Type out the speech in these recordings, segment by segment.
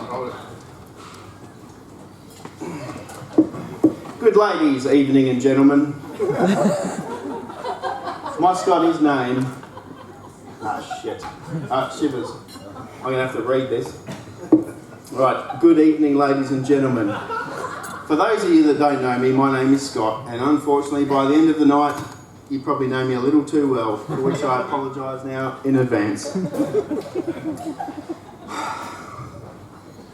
hold it. Good ladies, evening and gentlemen. My Scotty's name. Shit. Shivers. I'm going to have to read this. Right, good evening, ladies and gentlemen. For those of you that don't know me, my name is Scott, and unfortunately by the end of the night, you probably know me a little too well, for which I apologise now in advance.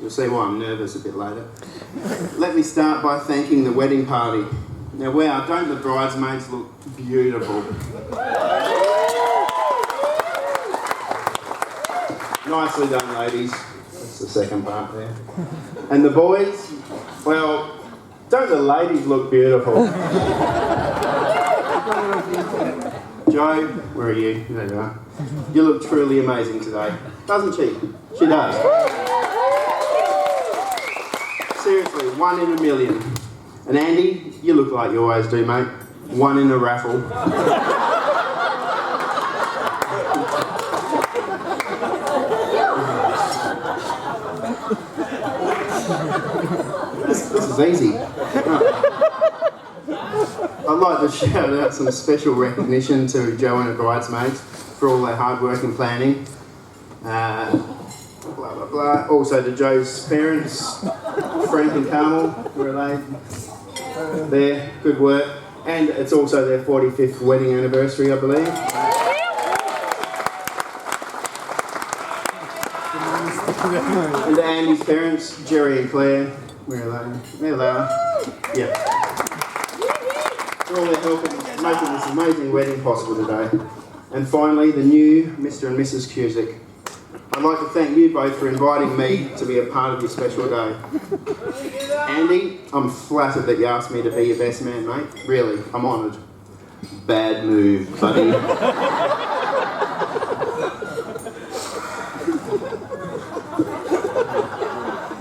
You'll see why I'm nervous a bit later. Let me start by thanking the wedding party. Now, wow, don't the bridesmaids look beautiful? Nicely done, ladies. That's the second part there. And the boys, well, don't the ladies look beautiful? Joe, where are you? There you are. You look truly amazing today. Doesn't she? She does. Seriously, 1 in a million. And Andy, you look like you always do, mate. 1 in a raffle. This is easy. I'd like to shout out some special recognition to Joe and her bridesmaids for all their hard work and planning. Blah, blah, blah. Also to Joe's parents, Frank and Carmel, where are they? There, good work. And it's also their 45th wedding anniversary, I believe. And to Andy's parents, Jerry and Claire, where are they? There they are. Yeah. For all their help in making this amazing wedding possible today. And finally, the new Mr. and Mrs. Cusick. I'd like to thank you both for inviting me to be a part of your special day. Andy, I'm flattered that you asked me to be your best man, mate. Really, I'm honoured. Bad move, buddy.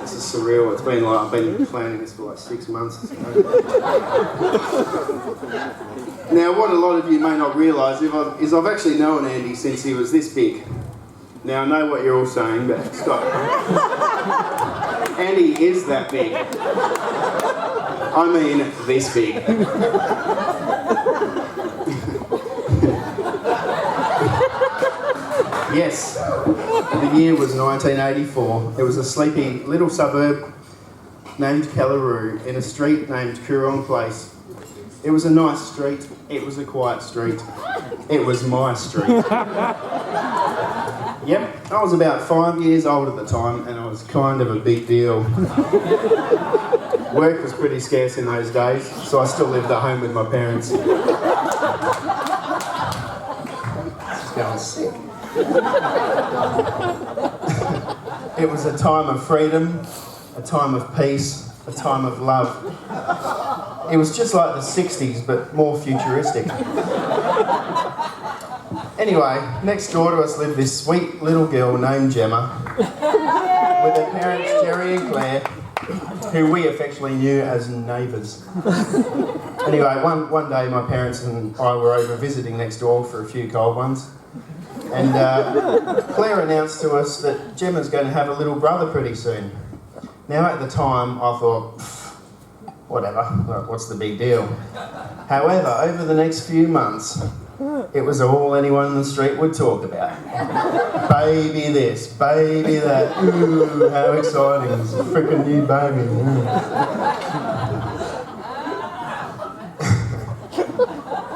This is surreal. It's been like I've been planning this for like 6 months. Now, what a lot of you may not realise is I've actually known Andy since he was this big. Now, I know what you're all saying, but Scott, Andy is that big. I mean, this big. Yes, the year was 1984. It was a sleepy little suburb named Kellaroo in a street named Coorong Place. It was a nice street. It was a quiet street. It was my street. Yep, I was about 5 years old at the time and I was kind of a big deal. Work was pretty scarce in those days, so I still lived at home with my parents. This is going sick. It was a time of freedom, a time of peace, a time of love. It was just like the 60s, but more futuristic. Anyway, next door to us lived this sweet little girl named Gemma, with her parents Jerry and Claire, who we affectionately knew as neighbours. Anyway, one day my parents and I were over visiting next door for a few cold ones, and Claire announced to us that Gemma's going to have a little brother pretty soon. Now at the time I thought, whatever, what's the big deal? However, over the next few months, it was all anyone in the street would talk about. Baby this, baby that, ooh, how exciting, it's a freaking new baby.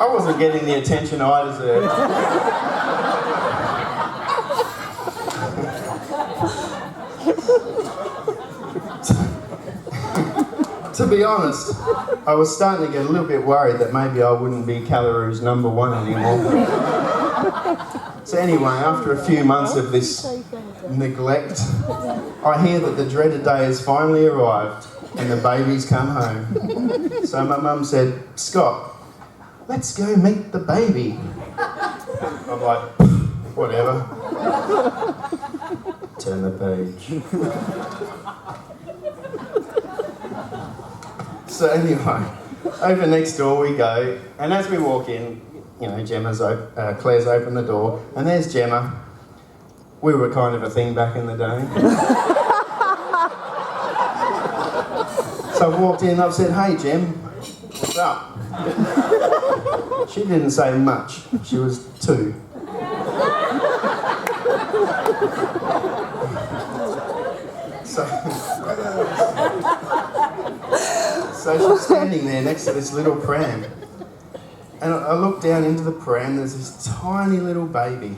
I wasn't getting the attention I deserved. To be honest, I was starting to get a little bit worried that maybe I wouldn't be Kellaroo's #1 anymore. So anyway, after a few months of this neglect, I hear that the dreaded day has finally arrived and the baby's come home. So my mum said, Scott, let's go meet the baby. I'm like, whatever. Turn the page. So anyway, over next door we go, and as we walk in, you know, Claire's opened the door, and there's Gemma. We were kind of a thing back in the day. walked in and I said, "Hey, Jem, what's up?" She didn't say much. She was 2. So she's standing there next to this little pram. And I look down into the pram, there's this tiny little baby.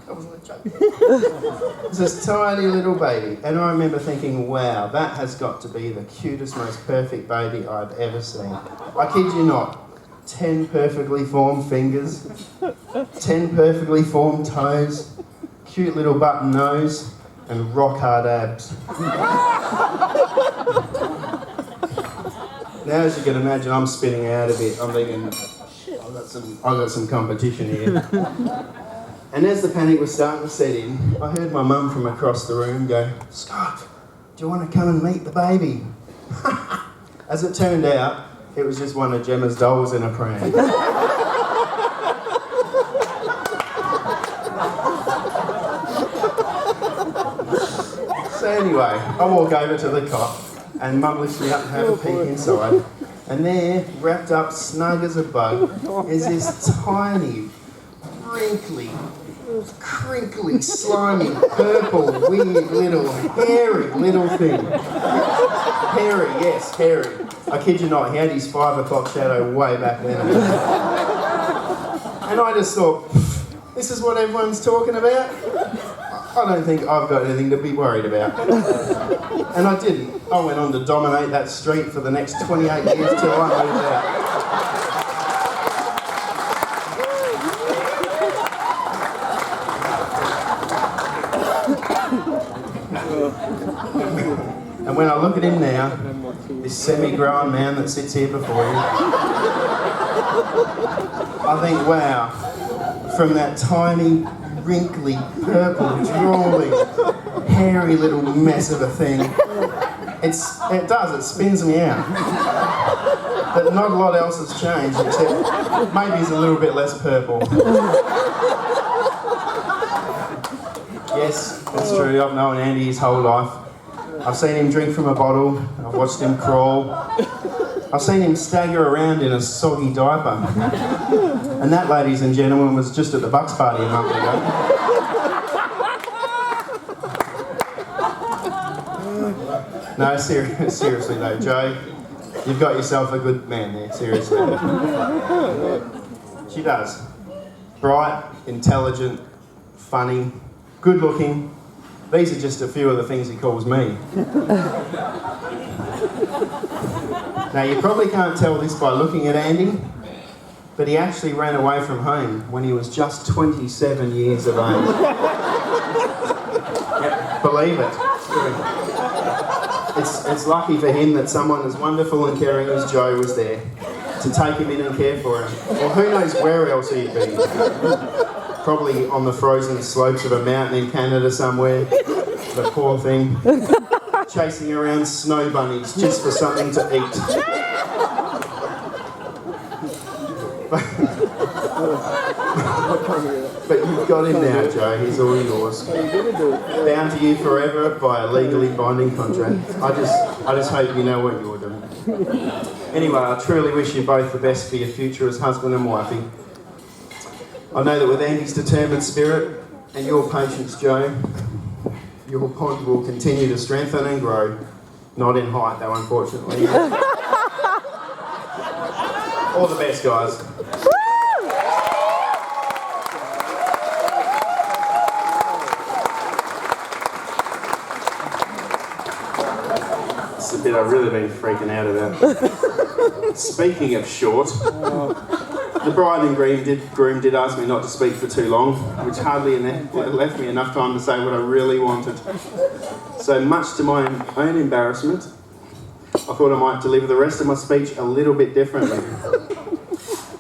That wasn't a joke. There's this tiny little baby. And I remember thinking, wow, that has got to be the cutest, most perfect baby I've ever seen. I kid you not. 10 perfectly formed fingers, 10 perfectly formed toes, cute little button nose, and rock hard abs. Now, as you can imagine, I'm spinning out a bit. I'm thinking, I've got some competition here. And as the panic was starting to set in, I heard my mum from across the room go, "Scott, do you want to come and meet the baby?" As it turned out, it was just one of Gemma's dolls in a pram. So anyway, I walk over to the cot and Mum lifts me up and have a peek inside. And there, wrapped up snug as a bug, is this tiny, wrinkly, crinkly, slimy, purple, weird little, hairy little thing. Hairy, yes, hairy. I kid you not, he had his 5 o'clock shadow way back then. And I just thought, this is what everyone's talking about? I don't think I've got anything to be worried about. And I didn't. I went on to dominate that street for the next 28 years till I moved out. And when I look at him now, this semi-grown man that sits here before you, I think, wow, from that tiny, wrinkly, purple, drooling, hairy little mess of a thing, it spins me out. But not a lot else has changed, except maybe he's a little bit less purple. Yes, that's true, I've known Andy his whole life. I've seen him drink from a bottle, I've watched him crawl, I've seen him stagger around in a soggy diaper. And that, ladies and gentlemen, was just at the Bucks party a month ago. No, seriously though, Joe, you've got yourself a good man there, seriously. She does. Bright, intelligent, funny, good looking. These are just a few of the things he calls me. Now, you probably can't tell this by looking at Andy, but he actually ran away from home when he was just 27 years of age. Yep, believe it. It's lucky for him that someone as wonderful and caring as Joe was there to take him in and care for him. Or who knows where else he'd be. Probably on the frozen slopes of a mountain in Canada somewhere. The poor thing. Chasing around snow bunnies just for something to eat. But you've got him now, Joe. He's all yours. Bound to you forever by a legally binding contract. I just hope you know what you're doing. Anyway, I truly wish you both the best for your future as husband and wifey. I know that with Andy's determined spirit and your patience, Joe, your bond will continue to strengthen and grow. Not in height, though, unfortunately. All the best, guys. It's a bit I've really been freaking out about. Speaking of short, the bride and groom did ask me not to speak for too long, which hardly left me enough time to say what I really wanted. So much to my own embarrassment, I thought I might deliver the rest of my speech a little bit differently.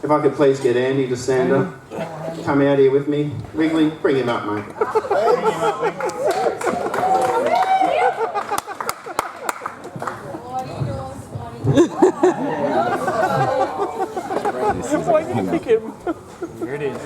If I could please get Andy to stand up, come out here with me. Wrigley, bring him up, mate. Why did you pick him? Here it is.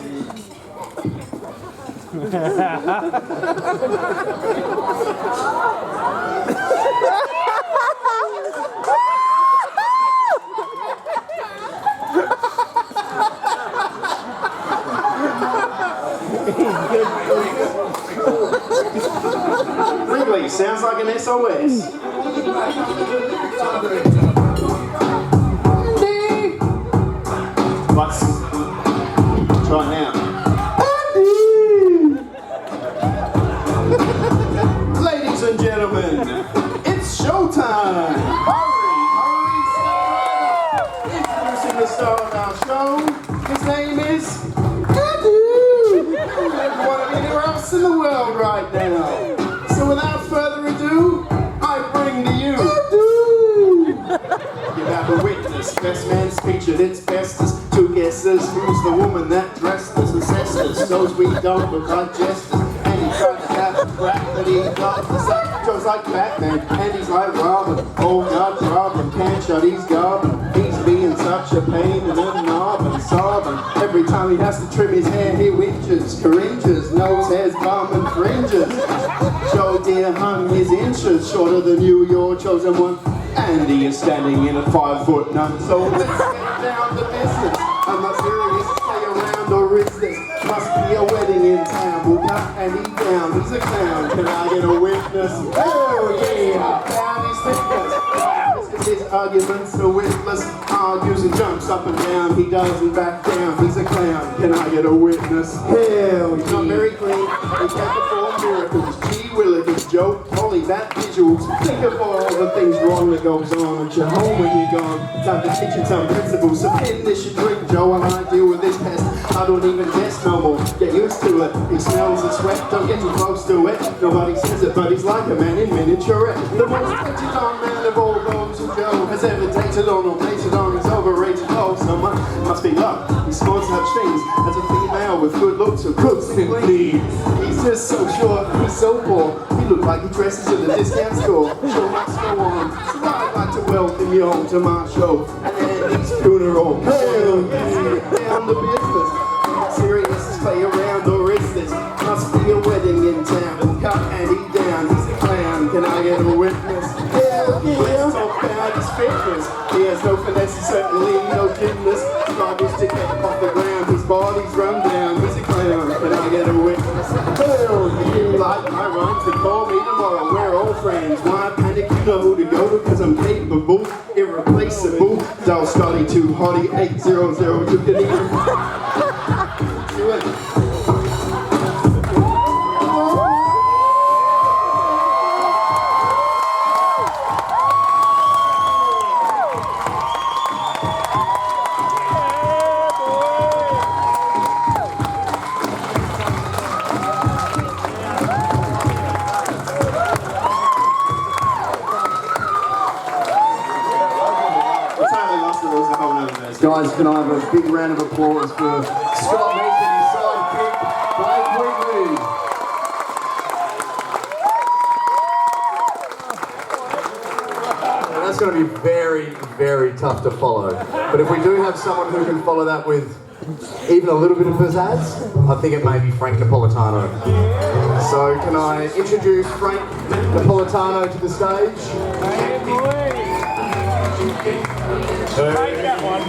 Wrigley sounds like an SOS. Let's try it now. Ladies and gentlemen, it's showtime. Hurry, introducing the star of our show. His name is everyone anywhere else in the world right now. So without further ado, I bring to you you have a witness, best man's featured, it's bestest. Two guesses, who's the woman that dressed us, assessed us, knows we don't look like jesters. And he tried to have a crack that he got the sack. Joe's like Batman, and he's like Robin. Oh God, Robin can't shut his goblin. He's being such a pain in the knob and sobbing. Every time he has to trim his hair, he whinges, cringes, nose hairs, bum and fringes. Joe dear hung his inches shorter than you, your chosen one. And he is standing in a 5'9". So let's get down to business. I'm not serious, play around or is this? Must be a wedding in town. We'll cut and he down. He's a clown. Can I get a witness? Oh yeah, down his thickness. His arguments are witless. Argues and jumps up and down. He doesn't back down. He's a clown. Can I get a witness? Hell, he's not very clean. He can't perform miracles. Gee willikers, Joe. Holy that visuals. Think of all the things wrong that goes on at your home when you're gone. Time to teach you some principles. So in this you drink, Joe. I might deal with this pest. I don't even guess no more. Get used to it. He smells the sweat. Don't get too close to it. Nobody says it, but he's like a man in miniaturette. The most petite man of all those who Joe has ever dated on or dated on. He's overrated. Oh, so much must be luck. He small such things as a female with good looks who cooks and cleans. He's just so short. He's so poor. He looks like he dresses at a discount store. Show must go on. So I'd like to welcome you home to my show. And Andy's funeral. Hell yeah, down to business. Serious, play around or is this? Must be a wedding in town. We'll cut Andy down. He's a clown. Can I get a witness? Hell yeah. Let's talk about his fitness. He has no finesse, certainly no gymnast. Struggles to get off the ground. His body's run down. He's a clown. Can I get a witness? Hell yeah. Like my rhymes, they call me tomorrow. We're all friends. Why panic? You know who to go to, cause I'm capable, irreplaceable. Dial Scotty 2 Hottie 800. You can even do it. Guys, can I have a big round of applause for Scott Meek and his sidekick, Blake Wrigley. And that's going to be very, very tough to follow. But if we do have someone who can follow that with even a little bit of pizzazz, I think it may be Frank Napolitano. So can I introduce Frank Napolitano to the stage? Take that one,